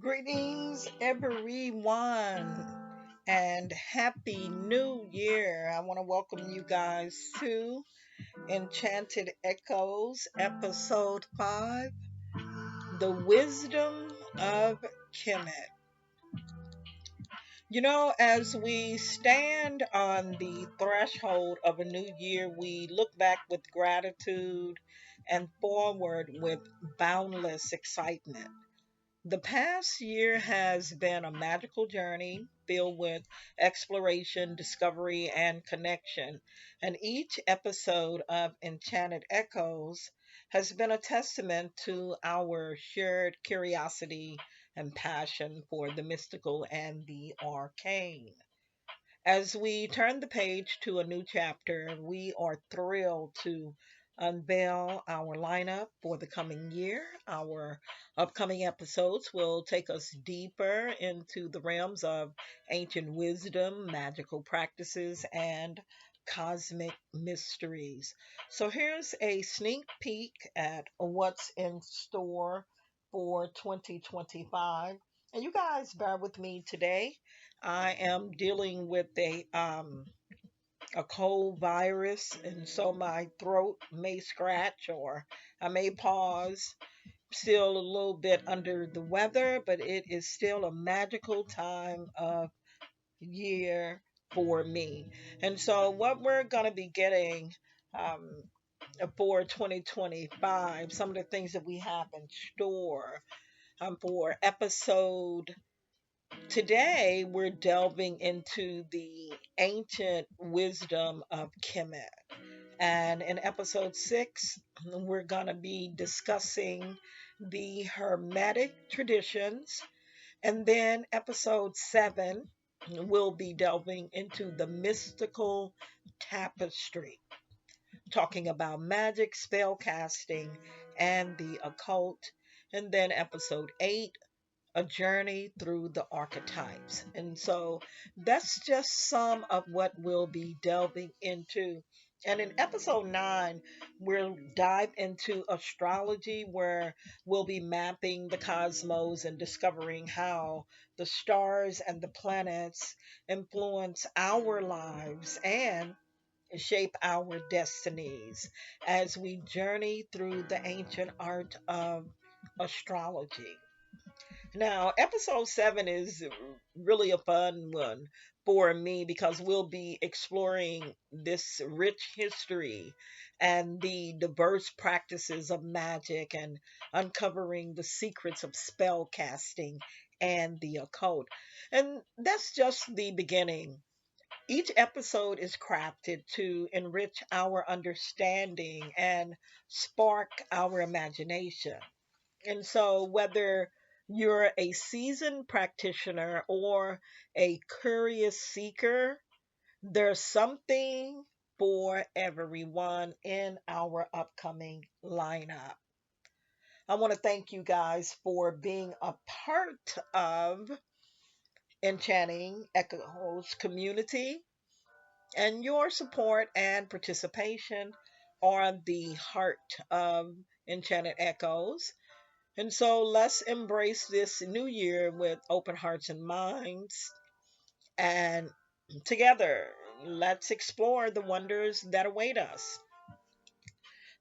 Greetings, everyone, and Happy New Year. I want to welcome you guys to Enchanted Echoes, Episode 5, The Wisdom of Kemet. As we stand on the threshold of a new year, we look back with gratitude and forward with boundless excitement. The past year has been a magical journey filled with exploration, discovery, and connection. And each episode of Enchanted Echoes has been a testament to our shared curiosity and passion for the mystical and the arcane. As we turn the page to a new chapter, we are thrilled to unveil our lineup for the coming year. Our upcoming episodes will take us deeper into the realms of ancient wisdom, magical practices, and cosmic mysteries. So here's a sneak peek at what's in store for 2025. And you guys bear with me today. I am dealing with a cold virus, and so my throat may scratch or I may pause. Still a little bit under the weather, but it is still a magical time of year for me. And so, what we're going to be getting um, for 2025, some of the things that we have in store for episode today, we're delving into the ancient wisdom of Kemet. And in episode 6, we're going to be discussing the Hermetic traditions. And then episode 7, we'll be delving into the mystical tapestry, talking about magic, spell casting, and the occult. And then episode 8, a journey through the archetypes. And so that's just some of what we'll be delving into. And in episode 9, we'll dive into astrology, where we'll be mapping the cosmos and discovering how the stars and the planets influence our lives and shape our destinies as we journey through the ancient art of astrology. Now, episode 7 is really a fun one for me because we'll be exploring this rich history and the diverse practices of magic and uncovering the secrets of spell casting and the occult. And that's just the beginning. Each episode is crafted to enrich our understanding and spark our imagination. And so, whether you're a seasoned practitioner or a curious seeker, there's something for everyone in our upcoming lineup. I want to thank you guys for being a part of Enchanting Echoes community, and your support and participation are the heart of Enchanted Echoes. And so let's embrace this new year with open hearts and minds. And together, let's explore the wonders that await us.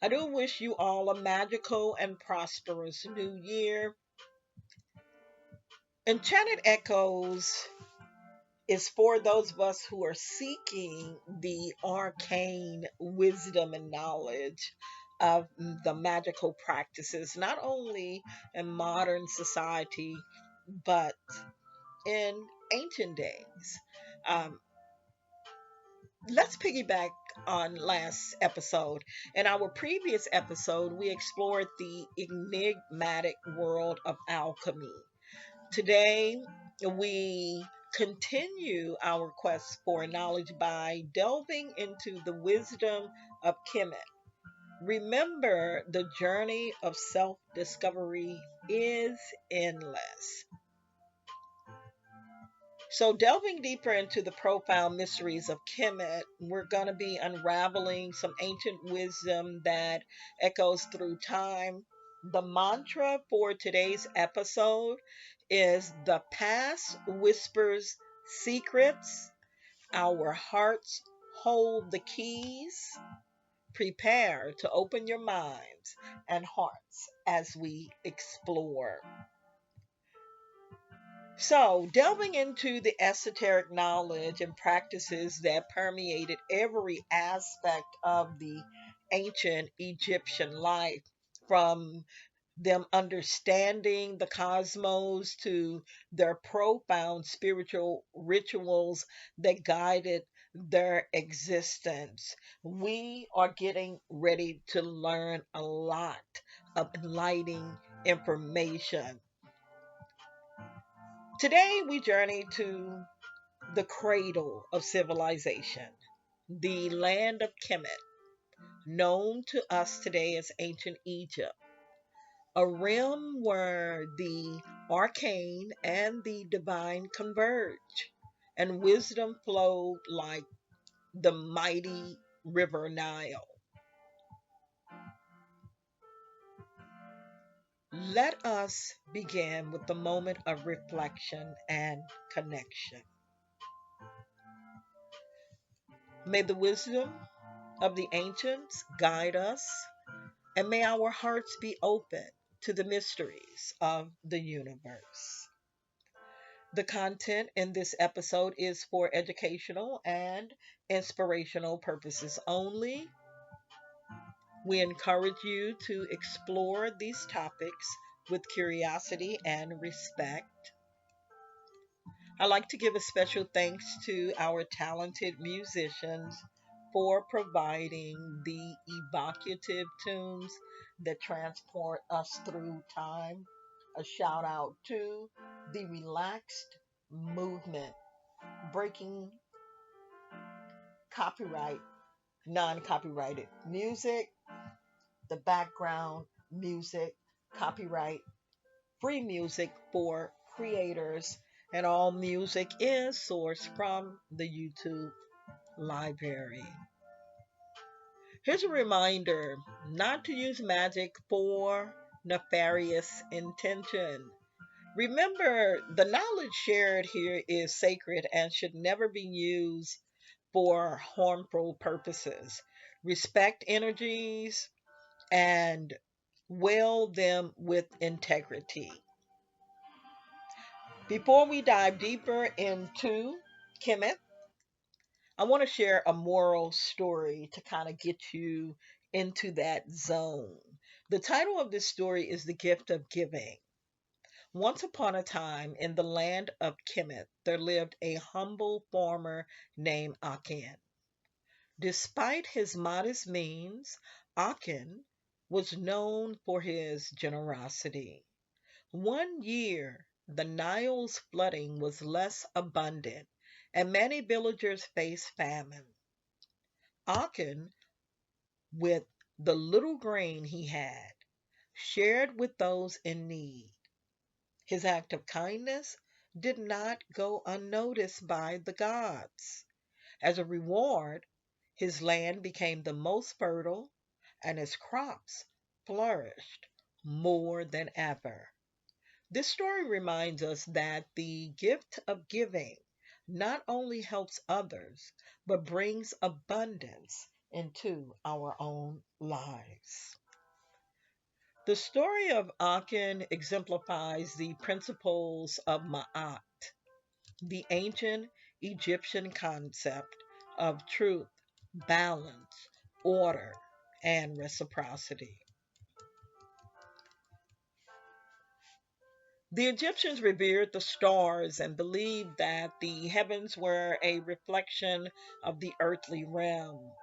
I do wish you all a magical and prosperous new year. Enchanted Echoes is for those of us who are seeking the arcane wisdom and knowledge of the magical practices, not only in modern society, but in ancient days. Um, let's piggyback on last episode. In our previous episode, we explored the enigmatic world of alchemy. Today, we continue our quest for knowledge by delving into the wisdom of Kemet. Remember, the journey of self discovery is endless. So, delving deeper into the profound mysteries of Kemet, we're going to be unraveling some ancient wisdom that echoes through time. The mantra for today's episode is the past whispers secrets, our hearts hold the keys. Prepare to open your minds and hearts as we explore. So, delving into the esoteric knowledge and practices that permeated every aspect of the ancient Egyptian life, from them understanding the cosmos to their profound spiritual rituals that guided their existence. We are getting ready to learn a lot of enlightening information. Today, we journey to the cradle of civilization, the land of Kemet, known to us today as ancient Egypt, a realm where the arcane and the divine converge, and wisdom flowed like the mighty river Nile. Let us begin with the moment of reflection and connection. May the wisdom of the ancients guide us, and may our hearts be open to the mysteries of the universe. The content in this episode is for educational and inspirational purposes only. We encourage you to explore these topics with curiosity and respect. I'd like to give a special thanks to our talented musicians for providing the evocative tunes that transport us through time. A shout out to the relaxed movement, breaking copyright, non copyrighted music, the background music, copyright free music for creators, and all music is sourced from the YouTube library. Here's a reminder not to use magic for nefarious intention. Remember, the knowledge shared here is sacred and should never be used for harmful purposes. Respect energies and wield them with integrity. Before we dive deeper into Kemet, I want to share a moral story to kind of get you into that zone. The title of this story is The Gift of Giving. Once upon a time, in the land of Kemet, there lived a humble farmer named Aken. Despite his modest means, Aken was known for his generosity. One year, the Nile's flooding was less abundant, and many villagers faced famine. Aken, with the little grain he had, shared with those in need. His act of kindness did not go unnoticed by the gods. As a reward, his land became the most fertile, and his crops flourished more than ever. This story reminds us that the gift of giving not only helps others, but brings abundance into our own lives. The story of Aken exemplifies the principles of Ma'at, the ancient Egyptian concept of truth, balance, order, and reciprocity. The Egyptians revered the stars and believed that the heavens were a reflection of the earthly realm.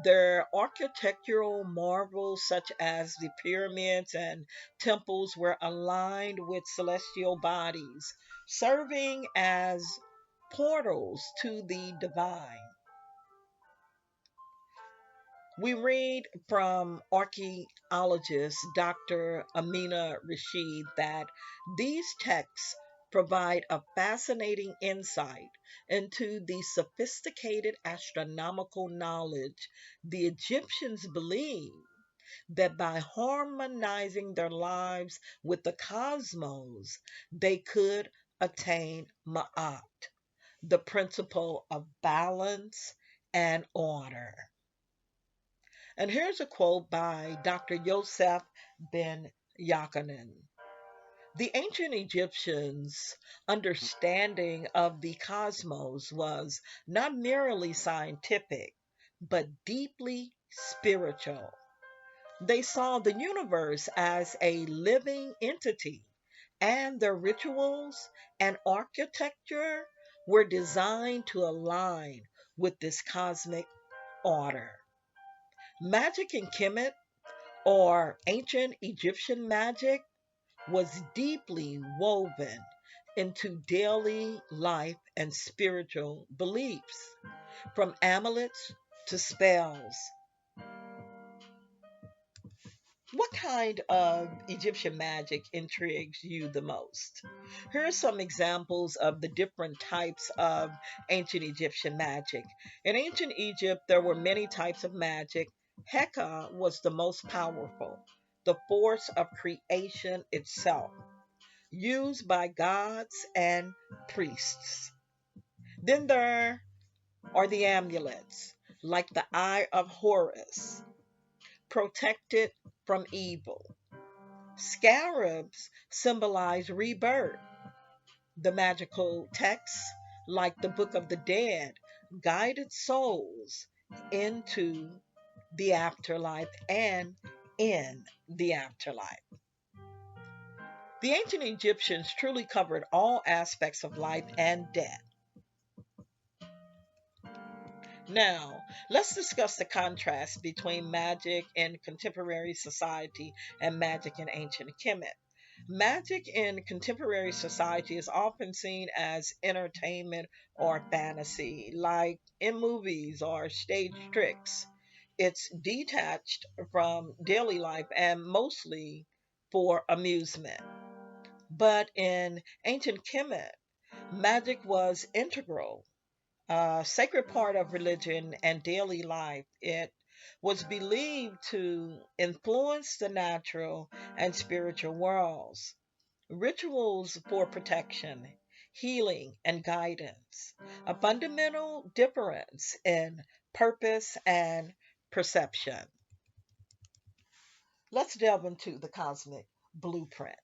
Their architectural marvels, such as the pyramids and temples, were aligned with celestial bodies, serving as portals to the divine. We read from archaeologist Dr. Amina Rashid that these texts provide a fascinating insight into the sophisticated astronomical knowledge the Egyptians believed. that by harmonizing their lives with the cosmos, they could attain Ma'at, the principle of balance and order. And here's a quote by Dr. Yosef ben Yakanan. The ancient Egyptians' understanding of the cosmos was not merely scientific, but deeply spiritual. They saw the universe as a living entity, and their rituals and architecture were designed to align with this cosmic order. Magic in Kemet, or ancient Egyptian magic, was deeply woven into daily life and spiritual beliefs, from amulets to spells. What kind of Egyptian magic intrigues you the most? Here are some examples of the different types of ancient Egyptian magic. In ancient Egypt, there were many types of magic. Heka was the most powerful, the force of creation itself, used by gods and priests. Then there are the amulets, like the Eye of Horus, protected from evil. Scarabs symbolize rebirth. The magical texts, like the Book of the Dead, guided souls into the afterlife and in the afterlife. The ancient Egyptians truly covered all aspects of life and death. Now, let's discuss the contrast between magic in contemporary society and magic in ancient Kemet. Magic in contemporary society is often seen as entertainment or fantasy, like in movies or stage tricks. It's detached from daily life and mostly for amusement. But in ancient Kemet, magic was integral, a sacred part of religion and daily life. It was believed to influence the natural and spiritual worlds. Rituals for protection, healing, and guidance, a fundamental difference in purpose and perception. Let's delve into the cosmic blueprint.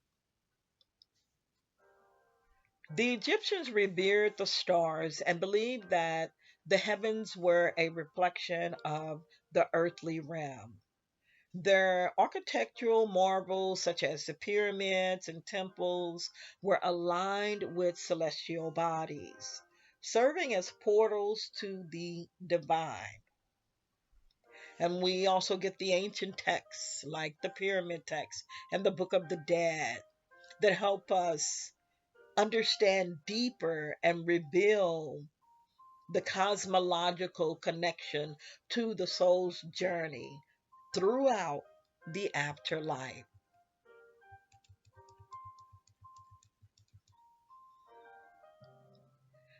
The Egyptians revered the stars and believed that the heavens were a reflection of the earthly realm. Their architectural marvels, such as the pyramids and temples, were aligned with celestial bodies, serving as portals to the divine. And we also get the ancient texts, like the pyramid text and the Book of the Dead, that help us understand deeper and reveal the cosmological connection to the soul's journey throughout the afterlife.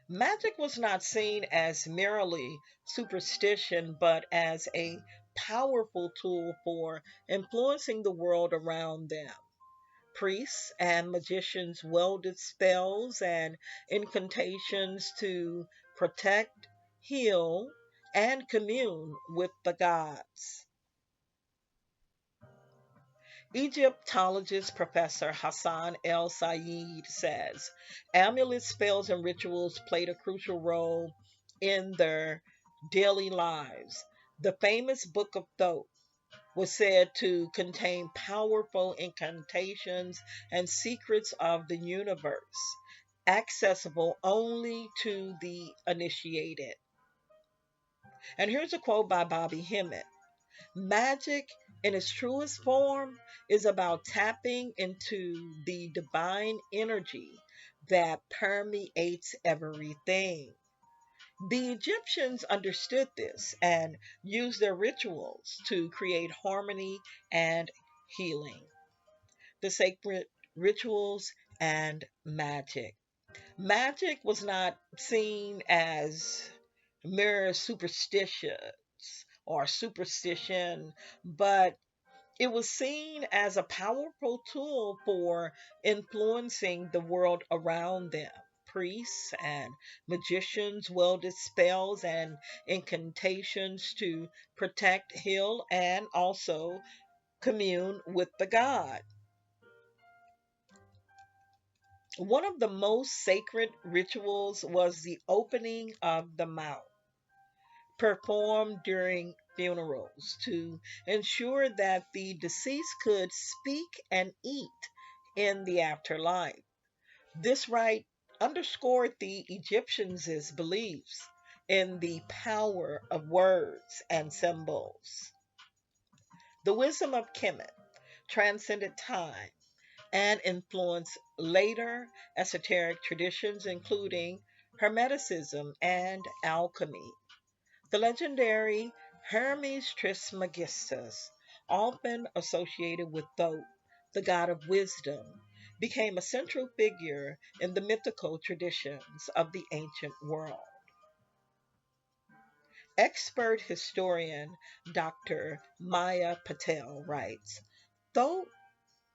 Magic was not seen as merely superstition, but as a powerful tool for influencing the world around them. Priests and magicians wielded spells and incantations to protect, heal, and commune with the gods. Egyptologist Professor Hassan El Sayed says amulet spells and rituals played a crucial role in their daily lives. The famous Book of Thoth was said to contain powerful incantations and secrets of the universe, accessible only to the initiated. And here's a quote by Bobby Hemmett. Magic, in its truest form, is about tapping into the divine energy that permeates everything. The Egyptians understood this and used their rituals to create harmony and healing. The sacred rituals and magic. Magic was not seen as mere superstitions or superstition, but It was seen as a powerful tool for influencing the world around them. Priests and magicians wielded spells and incantations to protect, heal, and also commune with the god. One of the most sacred rituals was the opening of the mouth, performed during funerals to ensure that the deceased could speak and eat in the afterlife. This rite underscored the Egyptians' beliefs in the power of words and symbols. The wisdom of Kemet transcended time and influenced later esoteric traditions, including Hermeticism and alchemy. The legendary Hermes Trismegistus, often associated with Thoth, the god of wisdom, became a central figure in the mythical traditions of the ancient world. Expert historian Dr. Maya Patel writes, Thoth,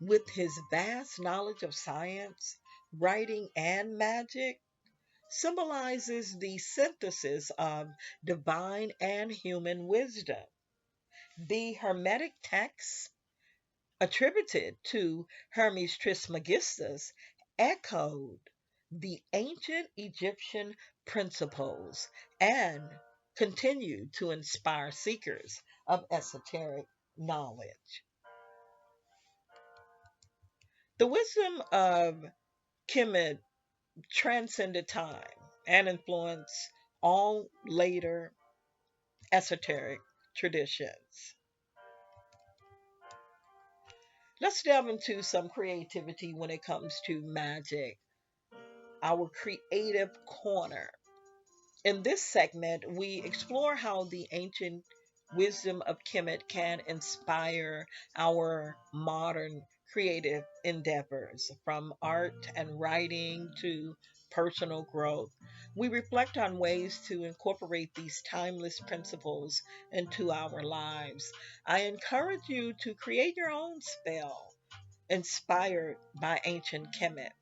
with his vast knowledge of science, writing, and magic, symbolizes the synthesis of divine and human wisdom. The Hermetic texts attributed to Hermes Trismegistus echoed the ancient Egyptian principles and continued to inspire seekers of esoteric knowledge. The wisdom of Kemet transcended time and influenced all later esoteric traditions. Let's delve into some creativity when it comes to magic, our creative corner. In this segment, we explore how the ancient wisdom of Kemet can inspire our modern creative endeavors, from art and writing to personal growth. We reflect on ways to incorporate these timeless principles into our lives. I encourage you to create your own spell inspired by ancient Kemet.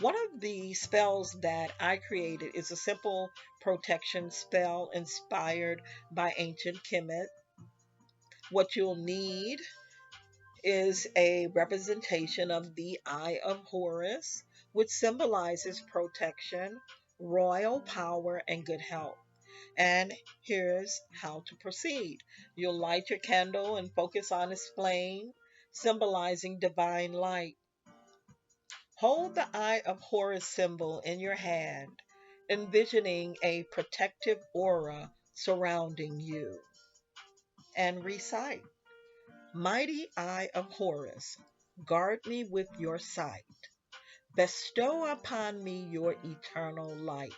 One of the spells that I created is a simple protection spell inspired by ancient Kemet. What you'll need is a representation of the Eye of Horus, which symbolizes protection, royal power, and good health. And here's how to proceed. You'll light your candle and focus on its flame, symbolizing divine light. Hold the Eye of Horus symbol in your hand, envisioning a protective aura surrounding you, and recite, Mighty Eye of Horus, guard me with your sight. Bestow upon me your eternal light.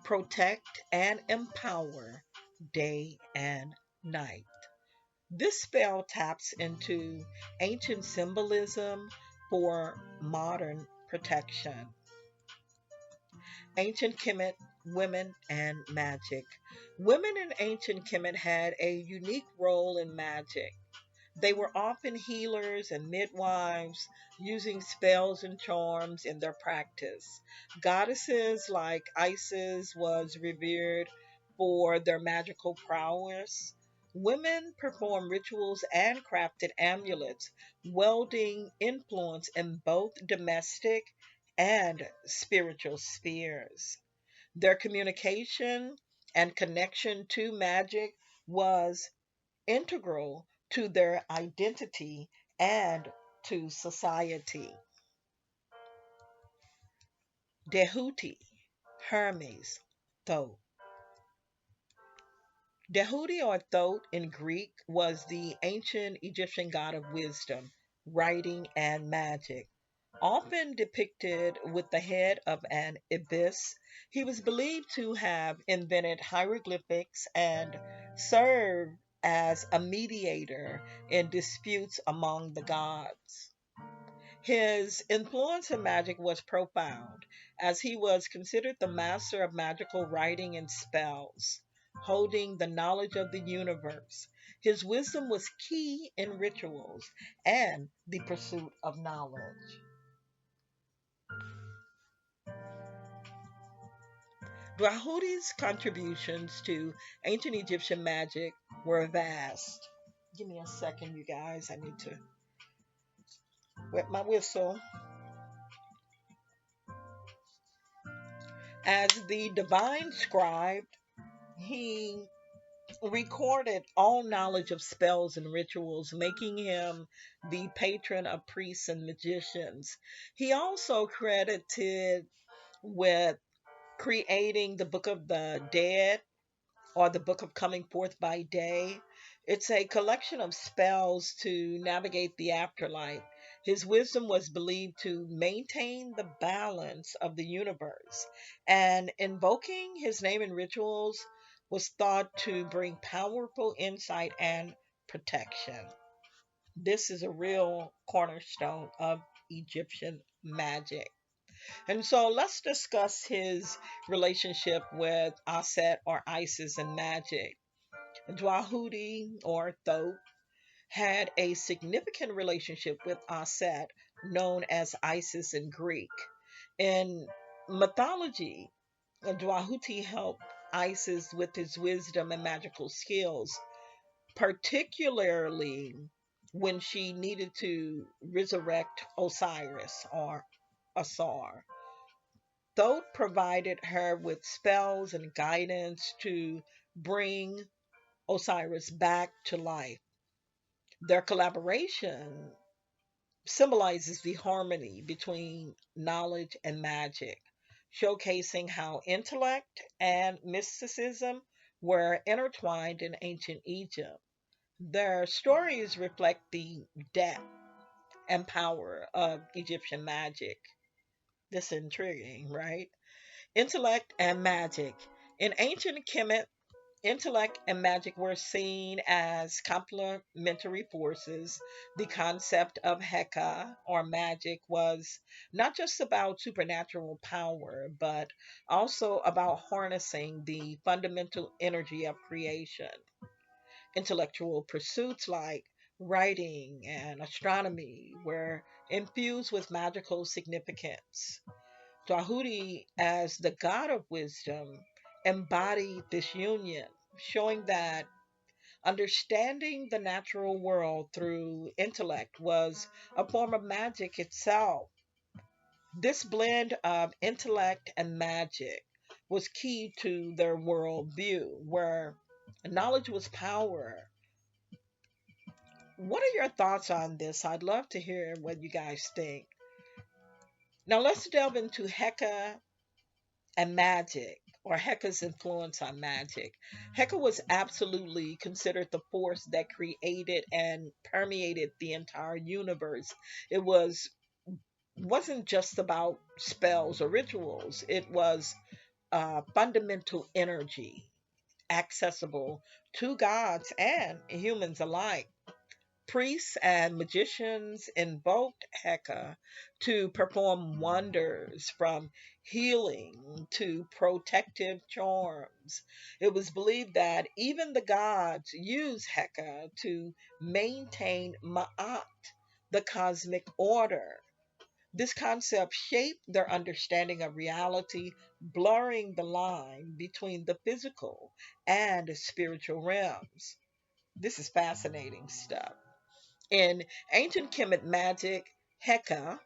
Protect and empower day and night. This spell taps into ancient symbolism for modern protection. Ancient Kemet women and magic. Women in ancient Kemet had a unique role in magic. They were often healers and midwives, using spells and charms in their practice. Goddesses like Isis was revered for their magical prowess. Women performed rituals and crafted amulets, wielding influence in both domestic and spiritual spheres. Their communication and connection to magic was integral to their identity and to society. Dehuti, Hermes, Thoth. Dehuti or Thoth in Greek was the ancient Egyptian god of wisdom, writing, and magic. Often depicted with the head of an ibis, he was believed to have invented hieroglyphics and served as a mediator in disputes among the gods. His influence in magic was profound, as he was considered the master of magical writing and spells. holding the knowledge of the universe. His wisdom was key in rituals and the pursuit of knowledge. Drahuti's contributions to ancient Egyptian magic were vast. Give me a second, you guys. I need to wet my whistle. As the divine scribe, he recorded all knowledge of spells and rituals, making him the patron of priests and magicians. He also credited with creating the Book of the Dead or the Book of Coming Forth by Day. It's a collection of spells to navigate the afterlife. His wisdom was believed to maintain the balance of the universe, and invoking his name in rituals was thought to bring powerful insight and protection. This is a real cornerstone of Egyptian magic. And so let's discuss his relationship with Aset or Isis and magic. Dwahuti or Thoth had a significant relationship with Aset, known as Isis in Greek. In mythology, Dwahuti helped Isis with his wisdom and magical skills, particularly when she needed to resurrect Osiris or Asar. Thoth provided her with spells and guidance to bring Osiris back to life. Their collaboration symbolizes the harmony between knowledge and magic, showcasing how intellect and mysticism were intertwined in ancient Egypt. Their stories reflect the depth and power of Egyptian magic. This is intriguing, right? Intellect and magic. In ancient Kemet, intellect and magic were seen as complementary forces. The concept of Heka or magic was not just about supernatural power, but also about harnessing the fundamental energy of creation. Intellectual pursuits like writing and astronomy were infused with magical significance. Tahuti, as the god of wisdom, embodied this union, showing that understanding the natural world through intellect was a form of magic itself. This blend of intellect and magic was key to their worldview, where knowledge was power. What are your thoughts on this? I'd love to hear what you guys think. Now let's delve into Heka and magic, or Heka's influence on magic. Heka was absolutely considered the force that created and permeated the entire universe. It wasn't just about spells or rituals. It was fundamental energy accessible to gods and humans alike. Priests and magicians invoked Heka to perform wonders from healing to protective charms. It was believed that even the gods used Heka to maintain Ma'at, the cosmic order. This concept shaped their understanding of reality, blurring the line between the physical and spiritual realms. This is fascinating stuff. In ancient Kemet magic, Heka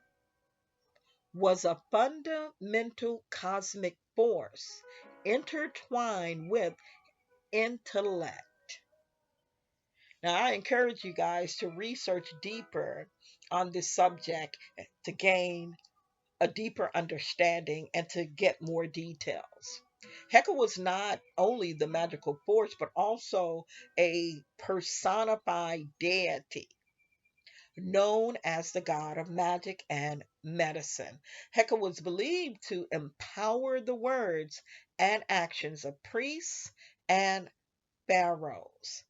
was a fundamental cosmic force intertwined with intellect. Now, I encourage you guys to research deeper on this subject to gain a deeper understanding and to get more details. Heka was not only the magical force, but also a personified deity known as the god of magic and medicine. Heka was believed to empower the words and actions of priests and pharaohs.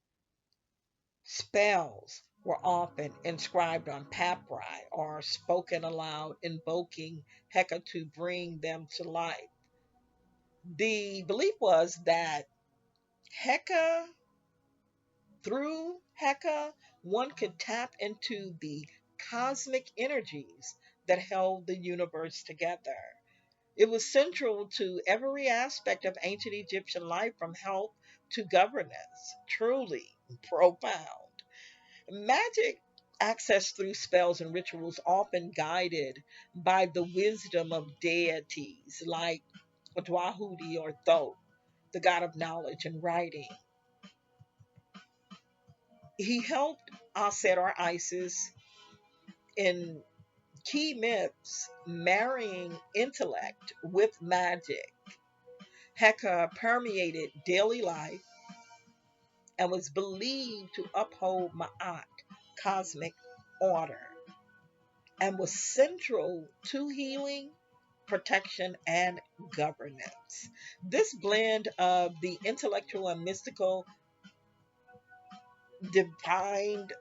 Spells were often inscribed on papyri or spoken aloud, invoking Heka to bring them to life. The belief was that Heka, through Heka, one could tap into the cosmic energies that held the universe together. It was central to every aspect of ancient Egyptian life, from health to governance. Truly profound. Magic accessed through spells and rituals, often guided by the wisdom of deities like Dwahudi or Thoth, the god of knowledge and writing. He helped Aset or Isis in key myths, marrying intellect with magic. Heka permeated daily life and was believed to uphold Ma'at, cosmic order, and was central to healing, protection, and governance. This blend of the intellectual and mystical defined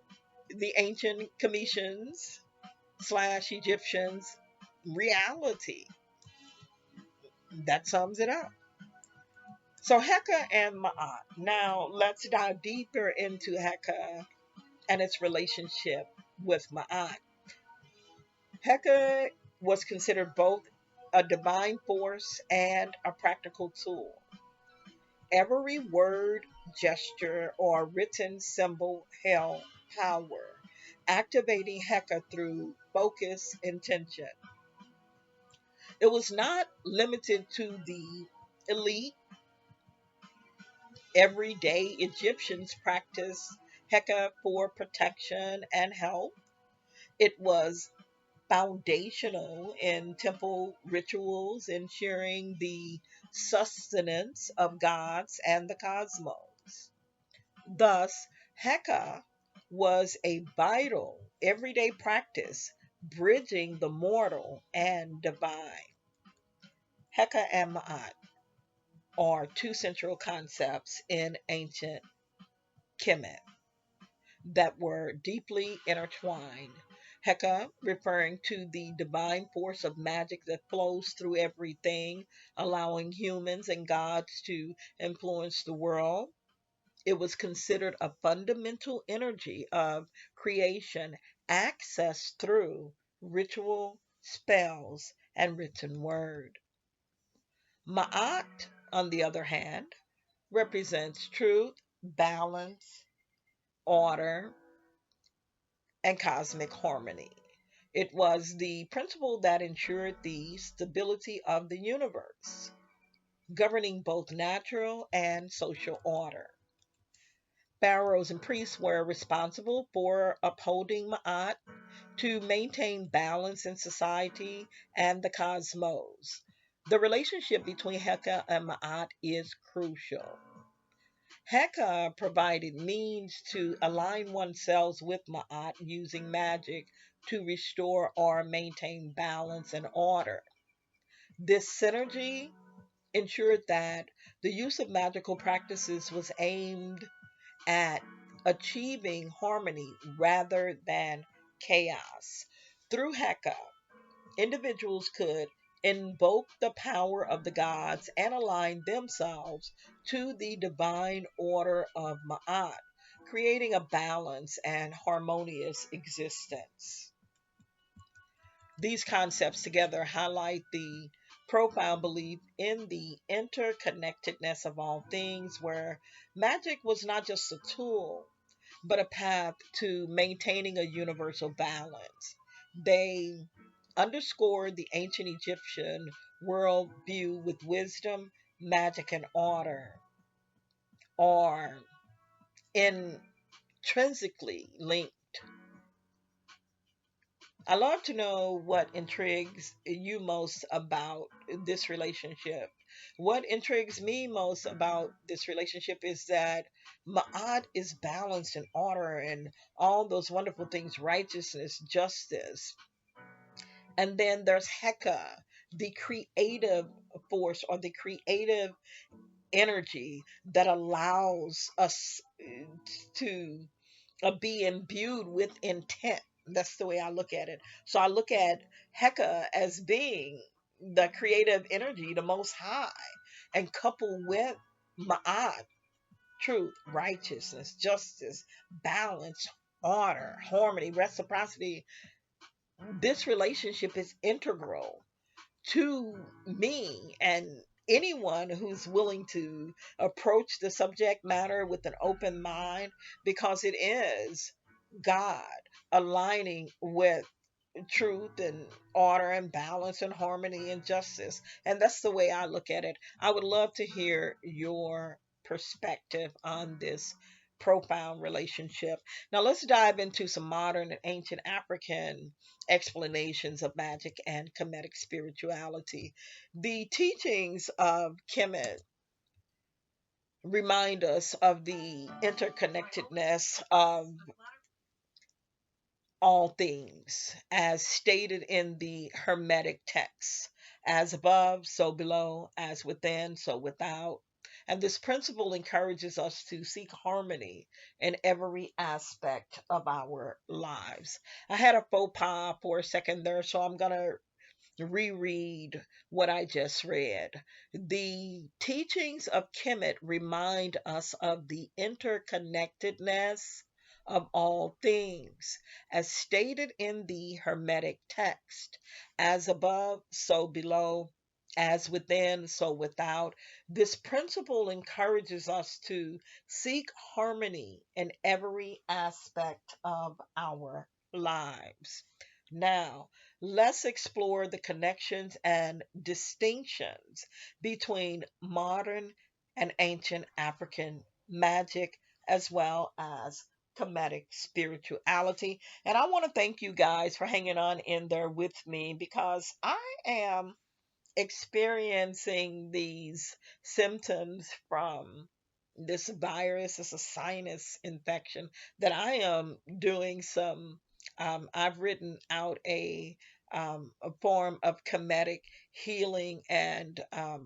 the ancient Cometians slash Egyptians reality. That sums it up. So Heka and Ma'at. Now let's dive deeper into Heka and its relationship with Ma'at. Heka was considered both a divine force and a practical tool. Every word, gesture, or written symbol held power, activating Heka through focus intention. It was not limited to the elite. Everyday Egyptians practiced Heka for protection and health. It was foundational in temple rituals, ensuring the sustenance of gods and the cosmos. Thus, Heka was a vital everyday practice, bridging the mortal and divine. Heka and Ma'at are two central concepts in ancient Kemet that were deeply intertwined. Heka, referring to the divine force of magic that flows through everything, allowing humans and gods to influence the world. It was considered a fundamental energy of creation, accessed through ritual, spells, and written word. Ma'at, on the other hand, represents truth, balance, order, and cosmic harmony. It was the principle that ensured the stability of the universe, governing both natural and social order. Pharaohs and priests were responsible for upholding Ma'at to maintain balance in society and the cosmos. The relationship between Heka and Ma'at is crucial. Heka provided means to align oneself with Ma'at using magic to restore or maintain balance and order. This synergy ensured that the use of magical practices was aimed at achieving harmony rather than chaos. Through Heka, individuals could invoke the power of the gods and align themselves to the divine order of Ma'at, creating a balanced and harmonious existence. These concepts together highlight the profound belief in the interconnectedness of all things, where magic was not just a tool, but a path to maintaining a universal balance. They underscored the ancient Egyptian worldview with wisdom, magic, and order are intrinsically linked. I love to know what intrigues you most about this relationship. What intrigues me most about this relationship is that Ma'at is balanced and order and all those wonderful things, righteousness, justice. And then there's Heka, the creative force or the creative energy that allows us to be imbued with intent. That's the way I look at it. So I look at Heka as being the creative energy, the most high, and coupled with Ma'at. truth, righteousness, justice, balance, order, harmony, reciprocity. This relationship is integral to me and anyone who's willing to approach the subject matter with an open mind, because it is God aligning with truth and order and balance and harmony and justice. And that's the way I look at it. I would love to hear your perspective on this profound relationship. Now, let's dive into some modern and ancient African explanations of magic and Kemetic spirituality. The teachings of Kemet remind us of the interconnectedness of all things, as stated in the Hermetic texts, as above, so below, as within, so without. And this principle encourages us to seek harmony in every aspect of our lives. I had a faux pas for a second there, so I'm going to reread what I just read. The teachings of Kemet remind us of the interconnectedness of all things, as stated in the Hermetic text, as above, so below, as within, so without. This principle encourages us to seek harmony in every aspect of our lives. Now, let's explore the connections and distinctions between modern and ancient African magic, as well as Kemetic spirituality. And I want to thank you guys for hanging on in there with me, because I am experiencing these symptoms from this virus. It's a sinus infection that I am doing some. I've written out a form of Kemetic healing and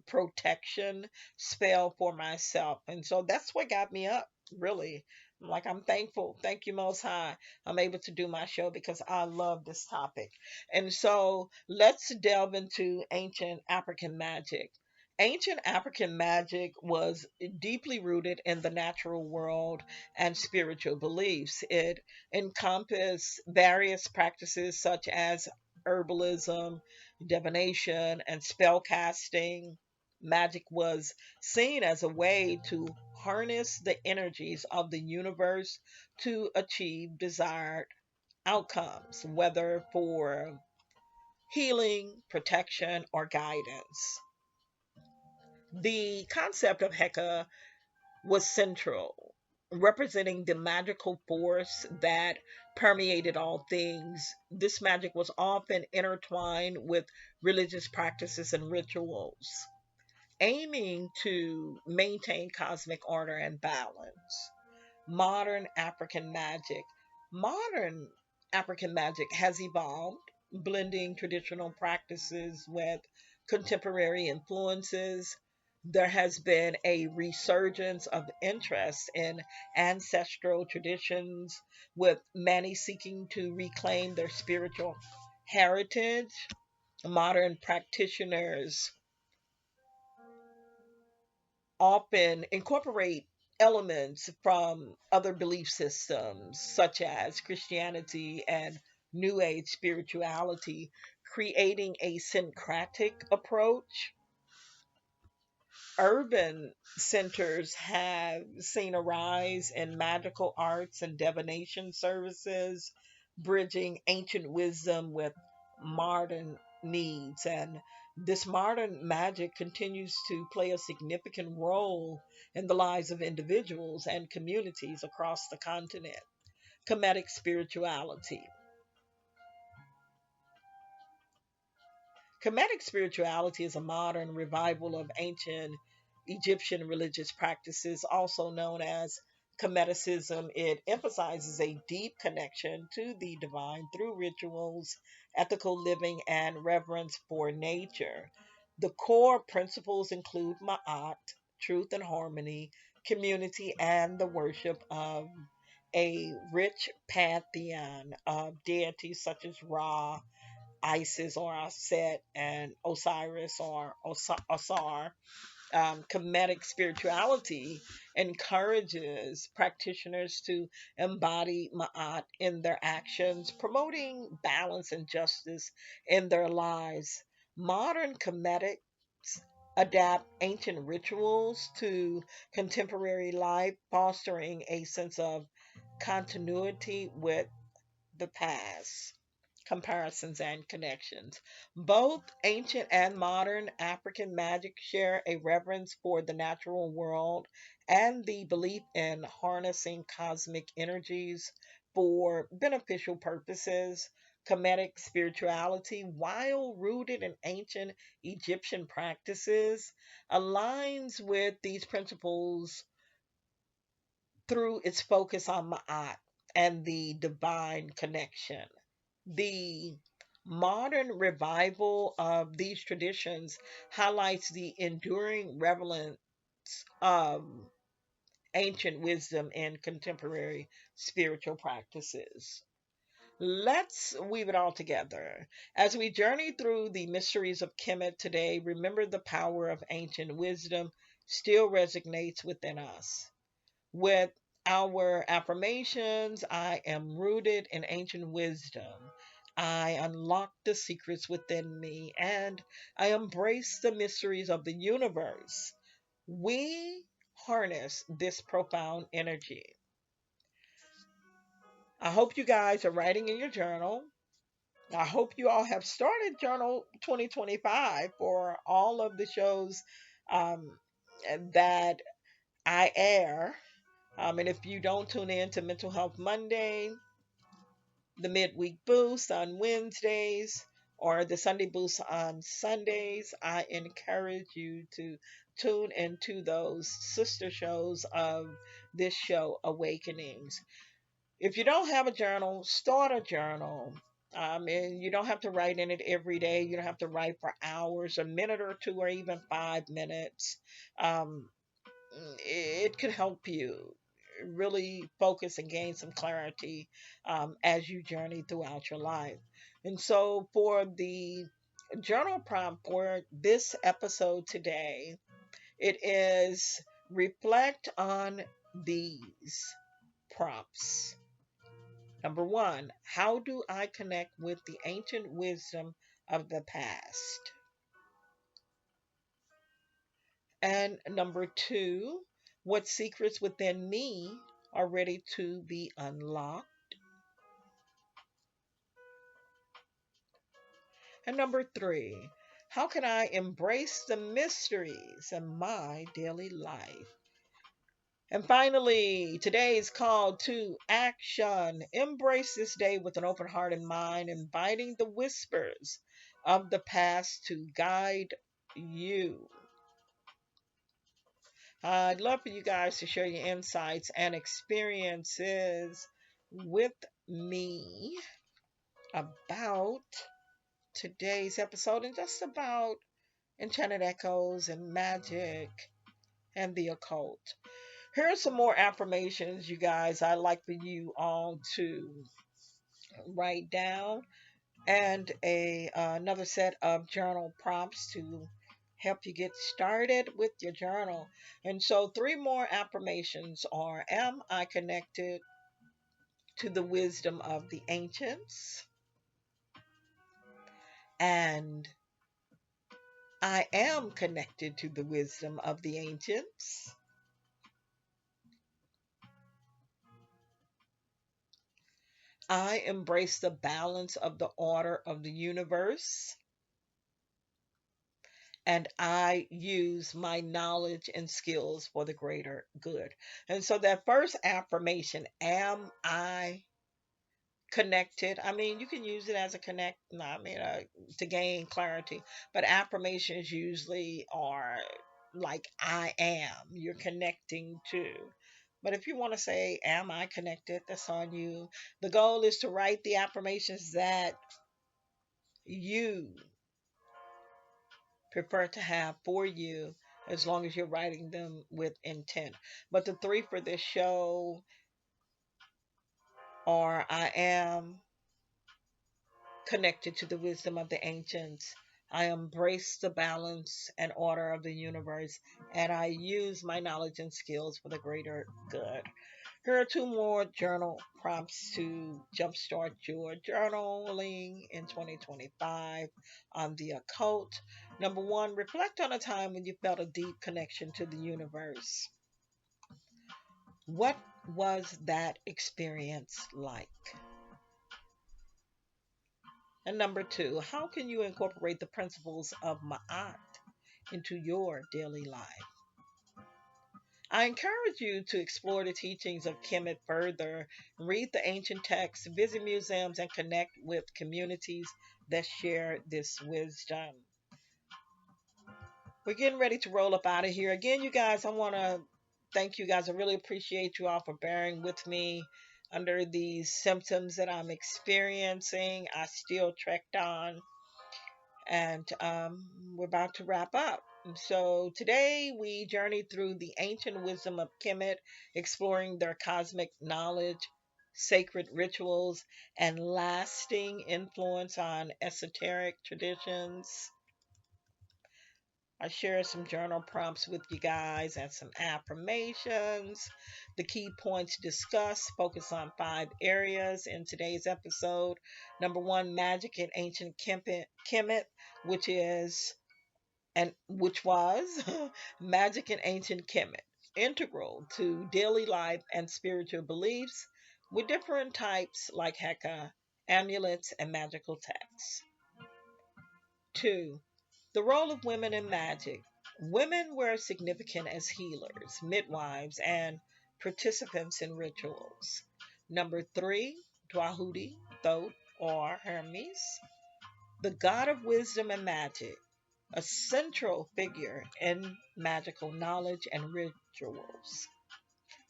protection spell for myself. And so that's what got me up, really. Like, I'm thankful. Thank you, Most High. I'm able to do my show because I love this topic. And so let's delve into ancient African magic. Ancient African magic was deeply rooted in the natural world and spiritual beliefs. It encompassed various practices such as herbalism, divination, and spell casting. Magic was seen as a way to harness the energies of the universe to achieve desired outcomes, whether for healing, protection, or guidance. The concept of Heka was central, representing the magical force that permeated all things. This magic was often intertwined with religious practices and rituals, aiming to maintain cosmic order and balance. Modern African magic. Modern African magic has evolved, blending traditional practices with contemporary influences. There has been a resurgence of interest in ancestral traditions, with many seeking to reclaim their spiritual heritage. Modern practitioners often incorporate elements from other belief systems, such as Christianity and New Age spirituality, creating a syncretic approach. Urban centers have seen a rise in magical arts and divination services, bridging ancient wisdom with modern needs. And this modern magic continues to play a significant role in the lives of individuals and communities across the continent. Kemetic spirituality. Kemetic spirituality is a modern revival of ancient Egyptian religious practices, also known as Kemeticism. It emphasizes a deep connection to the divine through rituals, ethical living, and reverence for nature. The core principles include Ma'at, truth and harmony, community, and the worship of a rich pantheon of deities such as Ra, Isis or Aset, and Osiris or Osar. Kemetic spirituality encourages practitioners to embody Ma'at in their actions, promoting balance and justice in their lives. Modern Kemetics adapt ancient rituals to contemporary life, fostering a sense of continuity with the past. Comparisons and connections. Both ancient and modern African magic share a reverence for the natural world and the belief in harnessing cosmic energies for beneficial purposes. Kemetic spirituality, while rooted in ancient Egyptian practices, aligns with these principles through its focus on Ma'at and the divine connection. The modern revival of these traditions highlights the enduring relevance of ancient wisdom in contemporary spiritual practices. Let's weave it all together. As we journey through the mysteries of Kemet today, remember the power of ancient wisdom still resonates within us. With our affirmations, I am rooted in ancient wisdom. I unlock the secrets within me and I embrace the mysteries of the universe. We harness this profound energy. I hope you guys are writing in your journal. I hope you all have started Journal 2025 for all of the shows um, that I air. And if you don't tune in to Mental Health Monday, the midweek boost on Wednesdays, or the Sunday boost on Sundays, I encourage you to tune into those sister shows of this show, Awakenings. If you don't have a journal, start a journal. And you don't have to write in it every day. You don't have to write for hours, a minute or two, or even 5 minutes. Um, it could help you really focus and gain some clarity as you journey throughout your life. And so, for the journal prompt for this episode today, it is reflect on these prompts. Number one, how do I connect with the ancient wisdom of the past? And number two, what secrets within me are ready to be unlocked? And number three, how can I embrace the mysteries in my daily life? And finally, today's call to action. Embrace this day with an open heart and mind, inviting the whispers of the past to guide you. I'd love for you guys to share your insights and experiences with me about today's episode and just about Enchanted Echoes and magic and the occult. Here are some more affirmations, you guys, I'd like for you all to write down, and another set of journal prompts to help you get started with your journal. And so, three more affirmations are: Am I connected to the wisdom of the ancients? And I am connected to the wisdom of the ancients. I embrace the balance of the order of the universe. And I use my knowledge and skills for the greater good. And so that first affirmation, am I connected? I mean, you can use it as a connect, no, I mean, to gain clarity, but affirmations usually are like I am, you're connecting to. But if you want to say, am I connected? That's on you. The goal is to write the affirmations that you prefer to have for you, as long as you're writing them with intent. But the three for this show are: I am connected to the wisdom of the ancients. I embrace the balance and order of the universe, and I use my knowledge and skills for the greater good. Here are two more journal prompts to jumpstart your journaling in 2025 on the occult. Number one, reflect on a time when you felt a deep connection to the universe. What was that experience like? And number two, how can you incorporate the principles of Ma'at into your daily life? I encourage you to explore the teachings of Kemet further, read the ancient texts, visit museums, and connect with communities that share this wisdom. We're getting ready to roll up out of here. Again, you guys, I want to thank you guys. I really appreciate you all for bearing with me under these symptoms that I'm experiencing. I still trekked on, and we're about to wrap up. So today we journeyed through the ancient wisdom of Kemet, exploring their cosmic knowledge, sacred rituals, and lasting influence on esoteric traditions. I share some journal prompts with you guys and some affirmations. The key points discussed focus on five areas in today's episode. Number one, magic in ancient Kemet, which is and which was magic in ancient Kemet, integral to daily life and spiritual beliefs, with different types like Heka, amulets, and magical texts. Two, the role of women in magic. Women were significant as healers, midwives, and participants in rituals. Number three, Dwahuti, Thoth, or Hermes, the god of wisdom and magic, a central figure in magical knowledge and rituals.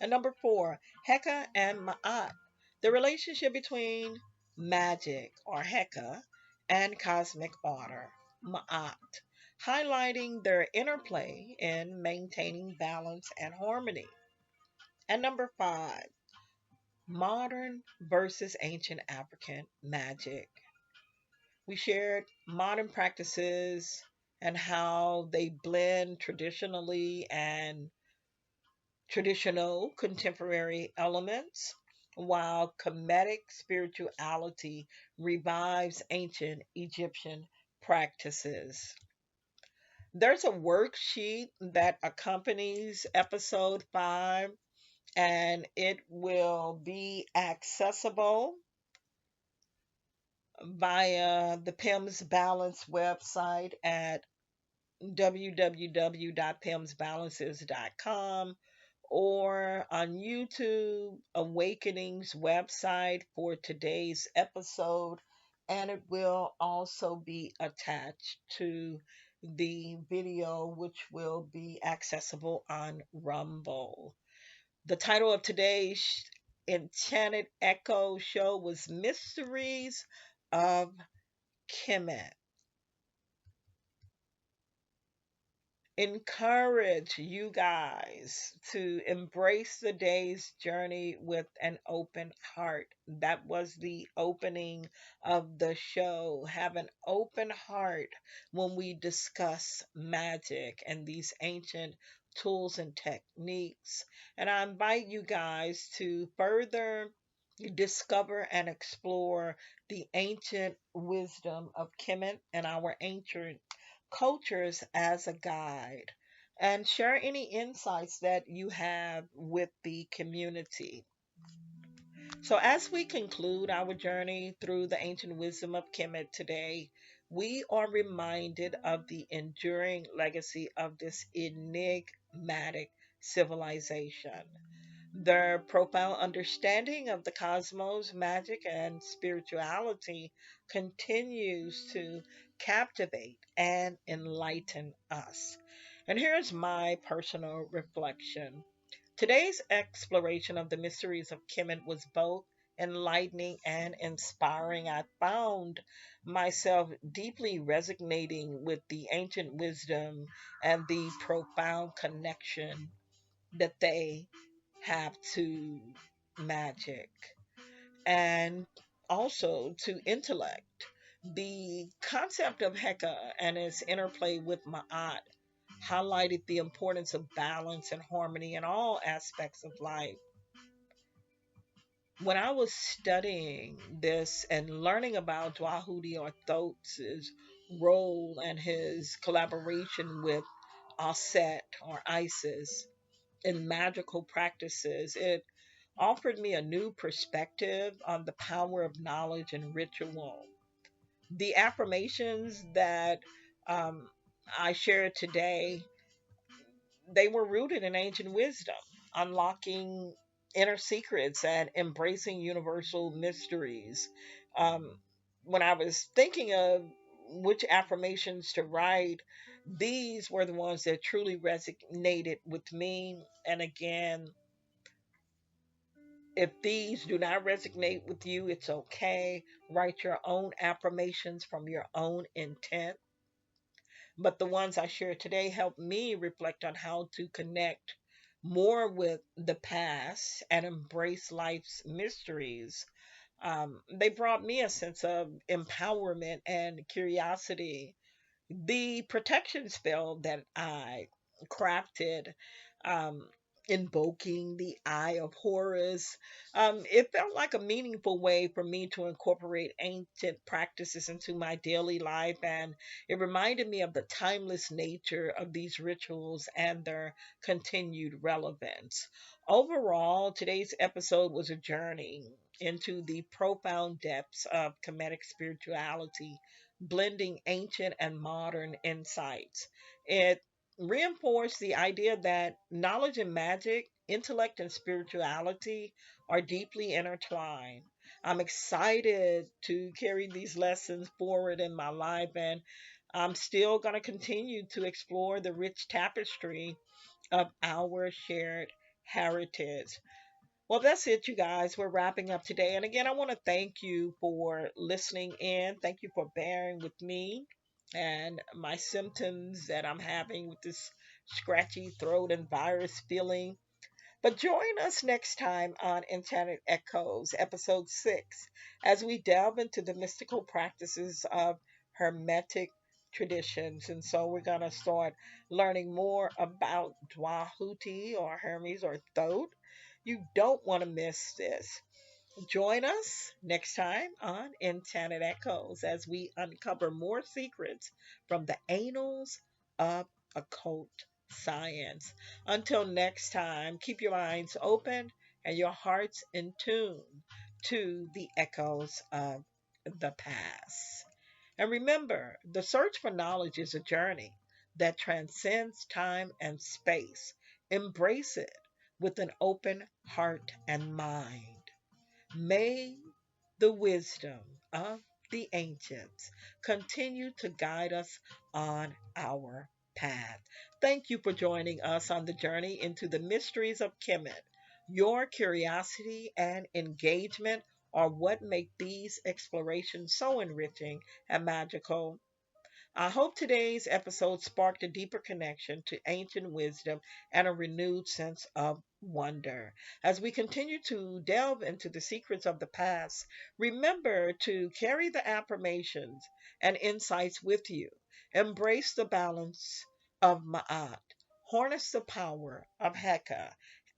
And number four, Heka and Ma'at, the relationship between magic or Heka and cosmic order, Ma'at, highlighting their interplay in maintaining balance and harmony. And number five, modern versus ancient African magic. We shared modern practices and how they blend traditional contemporary elements, while Kemetic spirituality revives ancient Egyptian practices. There's a worksheet that accompanies episode 5, and it will be accessible via the PIMS Balance website at www.pimsbalances.com or on YouTube, Awakening's website for today's episode, and it will also be attached to the video, which will be accessible on Rumble. The title of today's Enchanted Echo show was Mysteries of Kemet. Encourage you guys to embrace the day's journey with an open heart. That was the opening of the show. Have an open heart when we discuss magic and these ancient tools and techniques. And I invite you guys to further discover and explore the ancient wisdom of Kemet and our ancient cultures as a guide, and share any insights that you have with the community. So, as we conclude our journey through the ancient wisdom of Kemet today, we are reminded of the enduring legacy of this enigmatic civilization. Their profound understanding of the cosmos, magic, and spirituality continues to captivate and enlighten us. And here's my personal reflection. Today's exploration of the mysteries of Kemet was both enlightening and inspiring. I found myself deeply resonating with the ancient wisdom and the profound connection that they have to magic and also to intellect. The concept of Heka and its interplay with Ma'at highlighted the importance of balance and harmony in all aspects of life. When I was studying this and learning about Dwahudi or Thoth's role and his collaboration with Aset or Isis in magical practices, it offered me a new perspective on the power of knowledge and ritual. The affirmations that um, I shared today, they were rooted in ancient wisdom, unlocking inner secrets and embracing universal mysteries. Um, when I was thinking of which affirmations to write, these were the ones that truly resonated with me. And again, if these do not resonate with you, it's okay. Write your own affirmations from your own intent. But the ones I share today help me reflect on how to connect more with the past and embrace life's mysteries. They brought me a sense of empowerment and curiosity. The protection spell that I crafted, um, invoking the Eye of Horus, it felt like a meaningful way for me to incorporate ancient practices into my daily life, and it reminded me of the timeless nature of these rituals and their continued relevance. Overall, today's episode was a journey into the profound depths of Kemetic spirituality, blending ancient and modern insights. It reinforced the idea that knowledge and magic, intellect and spirituality are deeply intertwined. I'm excited to carry these lessons forward in my life, and I'm still going to continue to explore the rich tapestry of our shared heritage. Well, that's it, you guys. We're wrapping up today. And again, I want to thank you for listening in. Thank you for bearing with me and my symptoms that I'm having with this scratchy throat and virus feeling. But join us next time on Enchanted Echoes, episode 6, as we delve into the mystical practices of Hermetic traditions. And so we're going to start learning more about Dwahuti or Hermes or Thoth. You don't want to miss this. Join us next time on Enchanted Echoes as we uncover more secrets from the annals of occult science. Until next time, keep your minds open and your hearts in tune to the echoes of the past. And remember, the search for knowledge is a journey that transcends time and space. Embrace it with an open heart and mind. May the wisdom of the ancients continue to guide us on our path. Thank you for joining us on the journey into the mysteries of Kemet. Your curiosity and engagement are what make these explorations so enriching and magical. I hope today's episode sparked a deeper connection to ancient wisdom and a renewed sense of wonder. As we continue to delve into the secrets of the past, remember to carry the affirmations and insights with you. Embrace the balance of Ma'at, harness the power of Heka,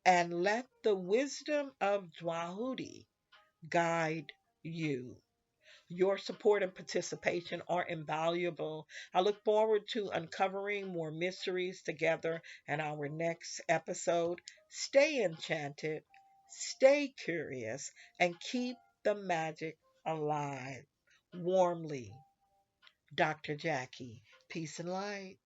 and let the wisdom of Dwahudi guide you. Your support and participation are invaluable. I look forward to uncovering more mysteries together in our next episode. Stay enchanted, stay curious, and keep the magic alive. Warmly, Dr. Jackie. Peace and light.